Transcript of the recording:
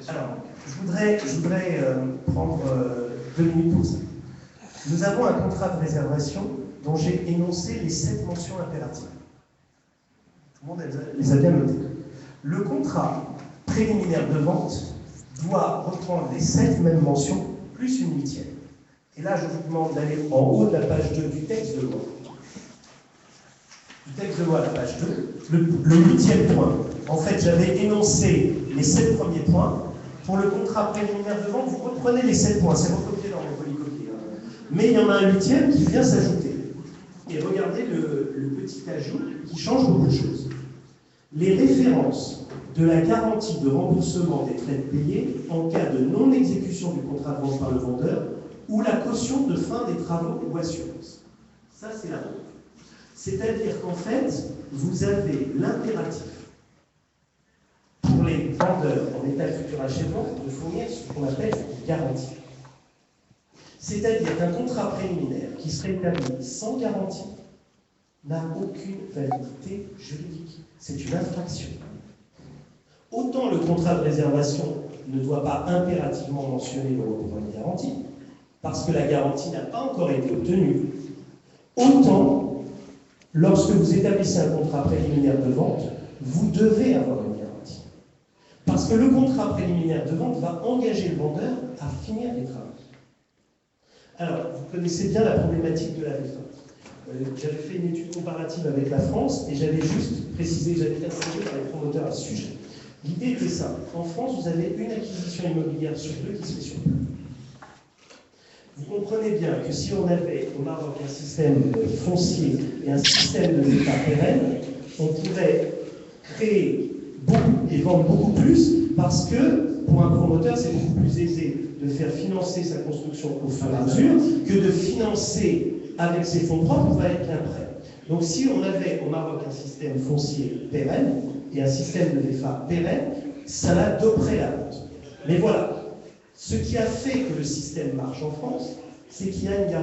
Alors, je voudrais prendre 2 minutes pour ça. Nous avons un contrat de réservation dont j'ai énoncé les 7 mentions impératives. Tout le monde les a bien notées. Le contrat préliminaire de vente doit reprendre les 7 mêmes mentions, plus une 8e. Et là, je vous demande d'aller en haut de la page 2 du texte de loi. Du texte de loi à la page 2, le 8e point. En fait, j'avais énoncé les 7 premiers points. Pour le contrat préliminaire de vente, vous reprenez les 7 points. C'est recopié dans le polycopier. Mais il y en a un 8e qui vient s'ajouter. Et regardez le petit ajout qui change beaucoup de choses. Les références de la garantie de remboursement des frais payés en cas de non-exécution du contrat de vente par le vendeur ou la caution de fin des travaux ou assurances. Ça, c'est la règle. C'est-à-dire qu'en fait, vous avez l'impératif pour les vendeurs en état de futur achèvement de fournir ce qu'on appelle une garantie. C'est-à-dire qu'un contrat préliminaire qui serait établi sans garantie n'a aucune validité juridique. C'est une infraction. Autant le contrat de réservation ne doit pas impérativement mentionner le recours à une garantie, parce que la garantie n'a pas encore été obtenue, autant, lorsque vous établissez un contrat préliminaire de vente, vous devez avoir une garantie. Parce que le contrat préliminaire de vente va engager le vendeur à finir les travaux. Alors, vous connaissez bien la problématique de la VFA. J'avais fait une étude comparative avec la France et j'avais juste précisé que j'avais été interrogé par les promoteurs à ce sujet. L'idée était simple. En France, vous avez une acquisition immobilière sur 2 qui se fait sur place. Vous comprenez bien que si on avait au Maroc un système foncier et un système de l'État pérenne, on pourrait créer beaucoup et vendre beaucoup plus parce que pour un promoteur, c'est beaucoup plus aisé de faire financer sa construction au fur et à mesure que de financer avec ses fonds propres ou avec un prêt. Donc si on avait au Maroc un système foncier pérenne et un système de VFA pérenne, ça la doperait la vente. Mais voilà. Ce qui a fait que le système marche en France, c'est qu'il y a une garantie.